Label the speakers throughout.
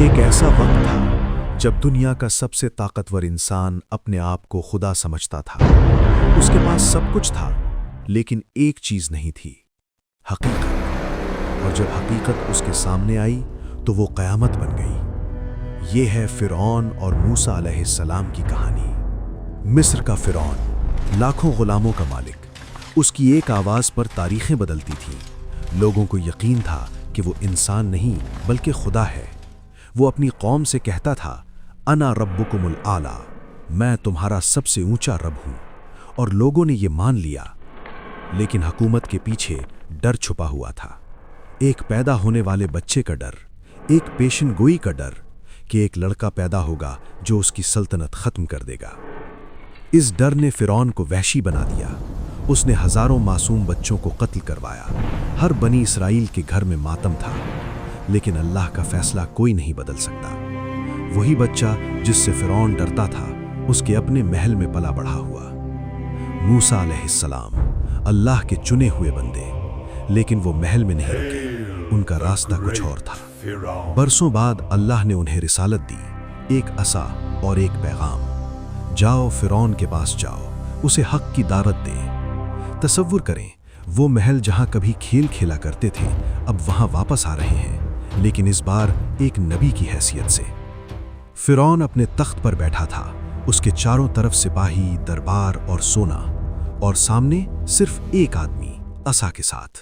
Speaker 1: ایک ایسا وقت تھا جب دنیا کا سب سے طاقتور انسان اپنے آپ کو خدا سمجھتا تھا۔ اس کے پاس سب کچھ تھا، لیکن ایک چیز نہیں تھی: حقیقت۔ اور جب حقیقت اس کے سامنے آئی تو وہ قیامت بن گئی۔ یہ ہے فرعون اور موسیٰ علیہ السلام کی کہانی۔ مصر کا فرعون، لاکھوں غلاموں کا مالک، اس کی ایک آواز پر تاریخیں بدلتی تھیں۔ لوگوں کو یقین تھا کہ وہ انسان نہیں بلکہ خدا ہے۔ وہ اپنی قوم سے کہتا تھا، انا ربکم الاعلی، میں تمہارا سب سے اونچا رب ہوں، اور لوگوں نے یہ مان لیا۔ لیکن حکومت کے پیچھے ڈر چھپا ہوا تھا، ایک پیدا ہونے والے بچے کا ڈر، ایک پیشن گوئی کا ڈر کہ ایک لڑکا پیدا ہوگا جو اس کی سلطنت ختم کر دے گا۔ اس ڈر نے فرعون کو وحشی بنا دیا۔ اس نے ہزاروں معصوم بچوں کو قتل کروایا۔ ہر بنی اسرائیل کے گھر میں ماتم تھا، لیکن اللہ کا فیصلہ کوئی نہیں بدل سکتا۔ وہی بچہ جس سے فرعون ڈرتا تھا، اس کے اپنے محل میں پلا بڑھا ہوا۔ موسیٰ علیہ السلام، اللہ کے چنے ہوئے بندے، لیکن وہ محل میں نہیں رکے، ان کا راستہ کچھ اور تھا۔ برسوں بعد اللہ نے انہیں رسالت دی، ایک عصا اور ایک پیغام: جاؤ فرعون کے پاس جاؤ، اسے حق کی دعوت دیں۔ تصور کریں، وہ محل جہاں کبھی کھیل کھیلا کرتے تھے اب وہاں واپس آ رہے ہیں، لیکن اس بار ایک نبی کی حیثیت سے۔ فرعون اپنے تخت پر بیٹھا تھا، اس کے چاروں طرف سپاہی، دربار اور سونا، اور سامنے صرف ایک آدمی عصا کے ساتھ۔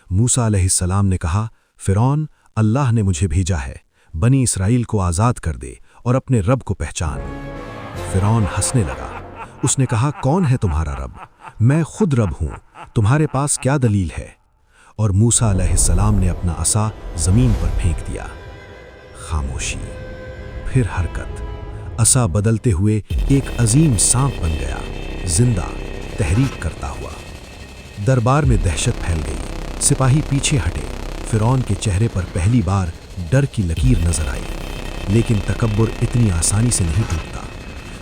Speaker 1: موسیٰ علیہ السلام نے کہا، فرعون، اللہ نے مجھے بھیجا ہے، بنی اسرائیل کو آزاد کر دے اور اپنے رب کو پہچان۔ فرعون ہنسنے لگا۔ اس نے کہا، کون ہے تمہارا رب؟ میں خود رب ہوں، تمہارے پاس کیا دلیل ہے؟ اور موسیٰ علیہ السلام نے اپنا عصا زمین پر پھینک دیا۔ خاموشی، پھر حرکت۔ عصا بدلتے ہوئے ایک عظیم سانپ بن گیا، زندہ، تحریک کرتا ہوا۔ دربار میں دہشت پھیل گئی، سپاہی پیچھے ہٹے۔ فرعون کے چہرے پر پہلی بار ڈر کی لکیر نظر آئی، لیکن تکبر اتنی آسانی سے نہیں ٹوٹتا۔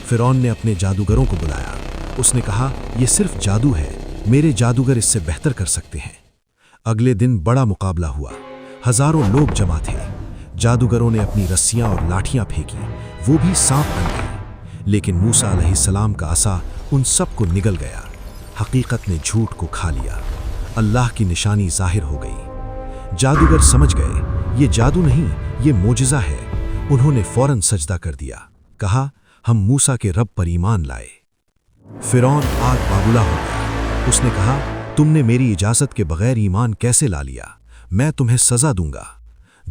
Speaker 1: فرعون نے اپنے جادوگروں کو بلایا۔ اس نے کہا، یہ صرف جادو ہے، میرے جادوگر اس سے بہتر کر سکتے ہیں۔ اگلے دن بڑا مقابلہ ہوا، ہزاروں لوگ جمع تھے۔ جادوگروں نے اپنی رسیاں اور لاٹھیاں پھینکی، وہ بھی سانپ بن گئے، لیکن موسیٰ علیہ السلام کا عصا ان سب کو نگل گیا۔ حقیقت نے جھوٹ کو کھا لیا، اللہ کی نشانی ظاہر ہو گئی۔ جادوگر سمجھ گئے، یہ جادو نہیں، یہ معجزہ ہے۔ انہوں نے فوراً سجدہ کر دیا، کہا، ہم موسیٰ کے رب پر ایمان لائے۔ فرعون آگ بابولا ہو گیا۔ اس نے کہا، تم نے میری اجازت کے بغیر ایمان کیسے لا لیا؟ میں تمہیں سزا دوں گا۔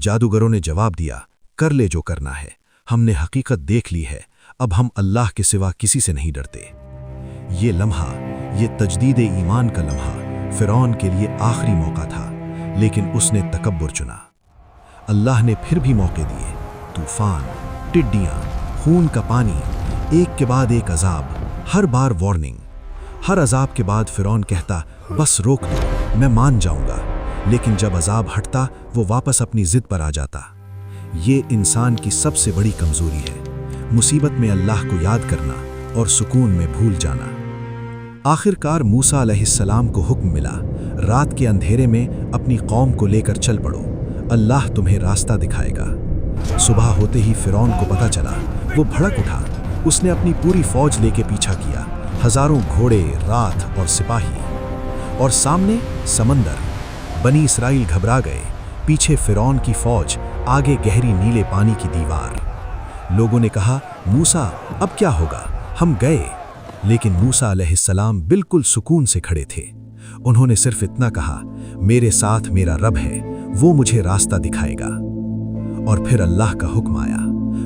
Speaker 1: جادوگروں نے جواب دیا، کر لے جو کرنا ہے، ہم نے حقیقت دیکھ لی ہے، اب ہم اللہ کے سوا کسی سے نہیں ڈرتے۔ یہ لمحہ، یہ تجدید ایمان کا لمحہ فرعون کے لیے آخری موقع تھا، لیکن اس نے تکبر چنا۔ اللہ نے پھر بھی موقع دیے، طوفان، ٹڈیاں، خون کا پانی، ایک کے بعد ایک عذاب، ہر بار وارننگ۔ ہر عذاب کے بعد فرعون کہتا، بس روک دو، میں مان جاؤں گا، لیکن جب عذاب ہٹتا وہ واپس اپنی ضد پر آ جاتا۔ یہ انسان کی سب سے بڑی کمزوری ہے، مصیبت میں اللہ کو یاد کرنا اور سکون میں بھول جانا۔ آخر کار موسیٰ علیہ السلام کو حکم ملا، رات کے اندھیرے میں اپنی قوم کو لے کر چل پڑو، اللہ تمہیں راستہ دکھائے گا۔ صبح ہوتے ہی فرعون کو پتہ چلا، وہ بھڑک اٹھا۔ اس نے اپنی پوری فوج لے کے پیچھا کیا، ہزاروں گھوڑے، راتھ اور سپاہی، اور سامنے سمندر۔ بنی اسرائیل گھبرا گئے، پیچھے فرعون کی فوج، آگے گہری نیلے پانی کی دیوار۔ لوگوں نے کہا، موسیٰ اب کیا ہوگا؟ ہم گئے۔ لیکن موسیٰ علیہ السلام بالکل سکون سے کھڑے تھے۔ انہوں نے صرف اتنا کہا، میرے ساتھ میرا رب ہے، وہ مجھے راستہ دکھائے گا۔ اور پھر اللہ کا حکم آیا۔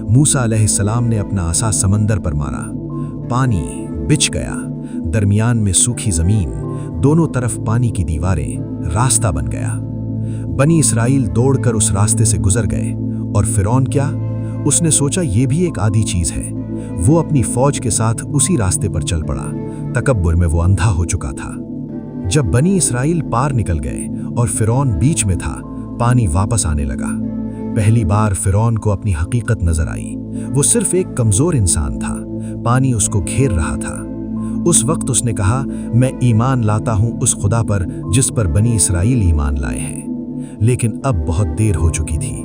Speaker 1: موسیٰ علیہ السلام نے اپنا عصا سمندر پر مارا، پانی بچھ گیا، درمیان میں سوکھی زمین، دونوں طرف پانی کی دیواریں، راستہ بن گیا۔ بنی اسرائیل دوڑ کر اس راستے سے گزر گئے، اور فرعون کیا؟ اس نے سوچا یہ بھی ایک عادی چیز ہے۔ وہ اپنی فوج کے ساتھ اسی راستے پر چل پڑا۔ تکبر میں وہ اندھا ہو چکا تھا۔ جب بنی اسرائیل پار نکل گئے اور فرعون بیچ میں تھا، پانی واپس آنے لگا۔ پہلی بار فرعون کو اپنی حقیقت نظر آئی، وہ صرف ایک کمزور انسان تھا، پانی اس کو گھیر رہا تھا۔ اس وقت اس نے کہا، میں ایمان لاتا ہوں اس خدا پر جس پر بنی اسرائیل ایمان لائے ہیں۔ لیکن اب بہت دیر ہو چکی تھی،